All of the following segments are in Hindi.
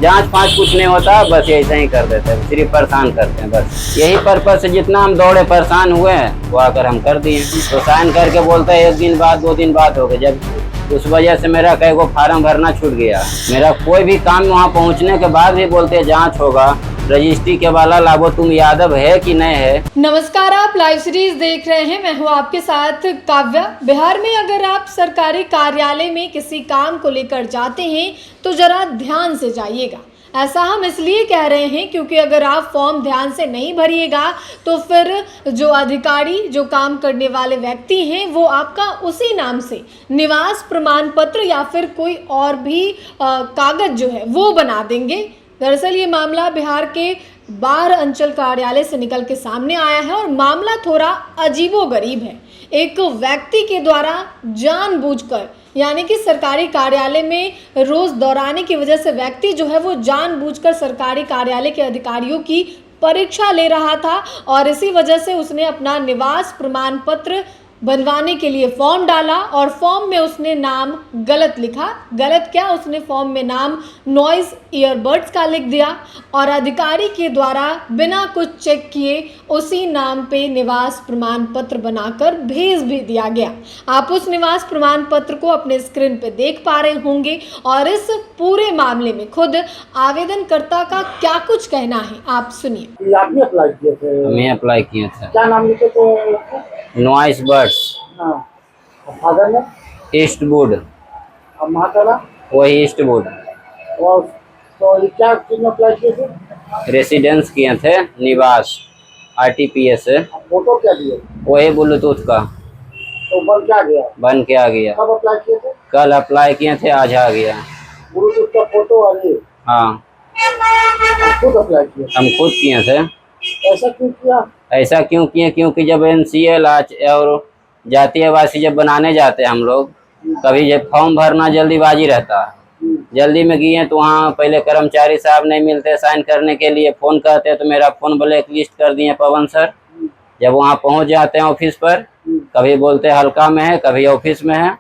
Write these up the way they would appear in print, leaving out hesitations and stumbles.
जांच फांच कुछ नहीं होता, बस ऐसा ही कर देते हैं, सिर्फ परेशान करते हैं। बस यही पर्पज से जितना हम दौड़े परेशान हुए हैं वो आकर हम कर दिए। तो साइन करके बोलते हैं 1 दिन बाद 2 दिन बाद हो गए, जब उस वजह से मेरा कई को फार्म भरना छूट गया। मेरा कोई भी काम वहाँ पहुँचने के बाद भी बोलते हैं जाँच होगा, रजिस्ट्री के वाला लाभो तुम यादव है कि नहीं है। नमस्कार, आप लाइव सीरीज देख रहे हैं, मैं हूं आपके साथ काव्या। बिहार में अगर आप सरकारी कार्यालय में किसी काम को लेकर जाते हैं तो जरा ध्यान से जाइएगा। ऐसा हम इसलिए कह रहे हैं क्योंकि अगर आप फॉर्म ध्यान से नहीं भरिएगा तो फिर जो अधिकारी, जो काम करने वाले व्यक्ति हैं, वो आपका उसी नाम से निवास प्रमाण पत्र या फिर कोई और भी कागज जो है वो बना देंगे। दरअसल ये मामला बिहार के बाढ़ अंचल कार्यालय से निकल के सामने आया है और मामला थोड़ा अजीबोगरीब है। एक व्यक्ति के द्वारा जानबूझकर, यानी कि सरकारी कार्यालय में रोज दौड़ाने की वजह से व्यक्ति जो है वो जानबूझकर सरकारी कार्यालय के अधिकारियों की परीक्षा ले रहा था और इसी वजह से उसने अपना निवास प्रमाण पत्र बनवाने के लिए फॉर्म डाला और फॉर्म में उसने नाम गलत लिखा। गलत क्या, उसने फॉर्म में नाम नॉइज ईयरबड्स का लिख दिया और अधिकारी के द्वारा बिना कुछ चेक किए उसी नाम पे निवास प्रमाण पत्र बनाकर भेज भी दिया गया। आप उस निवास प्रमाण पत्र को अपने स्क्रीन पे देख पा रहे होंगे और इस पूरे मामले में खुद आवेदनकर्ता का क्या कुछ कहना है, आप सुनिए। आप भी अप्लाई किए थे? हमें अप्लाई किए थे। क्या नाम लिखे थे? Noise birds. हाँ। फादर ने? ईस्टवुड। और माता? वही ईस्टवुड। और तो ये क्या चीज में अप्लाई किए थे? रेसिडेंस किए थे, निवास, RTPS से। फोटो क्या दिए? वही ब्लूटूथ का। तो बन क्या गया? बन के आ गया। कब अप्लाई किए थे? कल अप्लाई किए थे, आज आ गया। ब्लूटूथ का फोटो और ये? हाँ, खुद अप्लाई किए? हम खुद किए थे। ऐसा क्यों किया? ऐसा क्यों किए, क्योंकि जब NCL और जातीय आवासी जब बनाने जाते हैं हम लोग, कभी जब फॉर्म भरना जल्दीबाजी रहता है, जल्दी में गए तो वहाँ पहले कर्मचारी साहब नहीं मिलते साइन करने के लिए, फ़ोन करते तो मेरा फ़ोन ब्लैक लिस्ट कर दिए पवन सर। जब वहाँ पहुँच जाते हैं ऑफिस पर, कभी बोलते हल्का में है, कभी ऑफिस में है।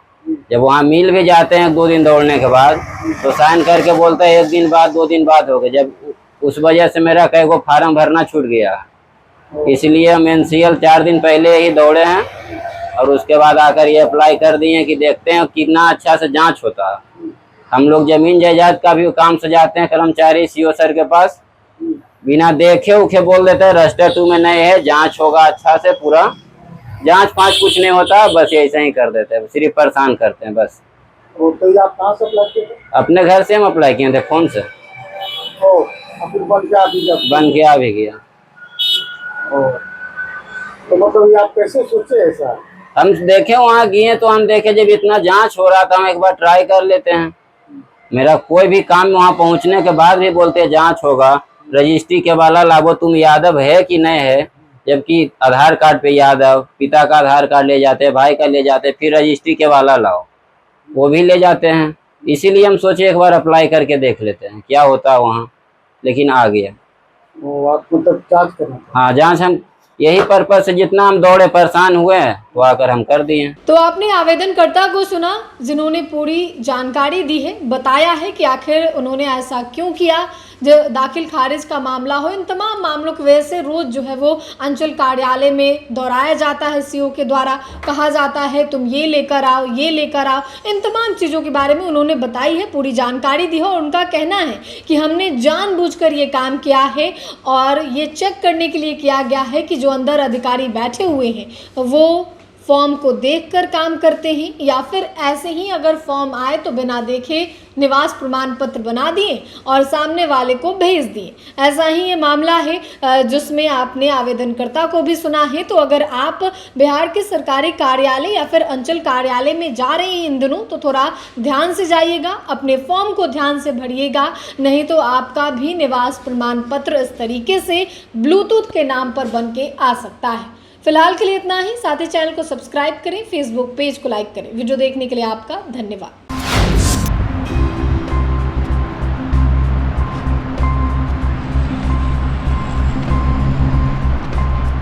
जब वहाँ मिल भी जाते हैं 2 दिन दौड़ने के बाद तो साइन करके बोलते हैं 1 दिन बाद 2 दिन बाद हो गए, जब उस वजह से मेरा कई को फार्म भरना छूट गया। इसलिए हम NCL 4 दिन पहले ही दौड़े हैं और उसके बाद आकर ये अप्लाई कर दिए कि देखते हैं कितना अच्छा से जांच होता है। हम लोग जमीन जायदाद का भी काम से जाते हैं कर्मचारी CO सर के पास, बिना देखे उखे बोल देते हैं रजिस्टर 2 में नहीं है, जांच होगा अच्छा से, पूरा जांच फांच कुछ नहीं होता, बस ऐसा ही कर देते हैं, सिर्फ परेशान करते हैं बस। तो आप कहाँ से अप्लाई किए थे? अपने घर से हम अप्लाई किए थे, फोन से। बन के आ भी गया? बन के आ भी गया। तो मतलब ये आप कैसे सोचे ऐसा? हम देखे वहाँ गए तो हम देखे जब इतना जांच हो रहा था, हम एक बार ट्राई कर लेते हैं। मेरा कोई भी काम वहाँ पहुँचने के बाद भी बोलते हैं जांच होगा, रजिस्ट्री के वाला लाभो तुम यादव है कि नहीं है, जबकि आधार कार्ड पे यादव, पिता का आधार कार्ड ले जाते हैं, भाई का ले जाते हैं, फिर रजिस्ट्री के वाला लाओ, वो भी ले जाते हैं। इसीलिए हम सोचे एक बार अप्लाई करके देख लेते हैं क्या होता है वहाँ, लेकिन आ गया। आपको तो जांच करना था? हाँ, जांच हम यही पर्पज से जितना हम दौड़े परेशान हुए हैं वो आकर हम कर दिए। तो आपने आवेदनकर्ता को सुना जिन्होंने पूरी जानकारी दी है, बताया है कि आखिर उन्होंने ऐसा क्यों किया। जो दाखिल खारिज का मामला हो, इन तमाम मामलों की वजह से रोज जो है वो अंचल कार्यालय में दोहराया जाता है। CO के द्वारा कहा जाता है तुम ये लेकर आओ, ये लेकर आओ। इन तमाम चीज़ों के बारे में उन्होंने बताई है, पूरी जानकारी दी है और उनका कहना है कि हमने जानबूझकर ये काम किया है और ये चेक करने के लिए किया गया है कि जो अंदर अधिकारी बैठे हुए हैं वो फॉर्म को देखकर काम करते हैं या फिर ऐसे ही अगर फॉर्म आए तो बिना देखे निवास प्रमाण पत्र बना दिए और सामने वाले को भेज दिए। ऐसा ही ये मामला है जिसमें आपने आवेदनकर्ता को भी सुना है। तो अगर आप बिहार के सरकारी कार्यालय या फिर अंचल कार्यालय में जा रहे हैं इन दिनों तो थोड़ा ध्यान से जाइएगा, अपने फॉर्म को ध्यान से भरिएगा, नहीं तो आपका भी निवास प्रमाण पत्र इस तरीके से ब्लूटूथ के नाम पर बन के आ सकता है। फिलहाल के लिए इतना ही। साथ ही चैनल को सब्सक्राइब करें, फेसबुक पेज को लाइक करें। वीडियो देखने के लिए आपका धन्यवाद।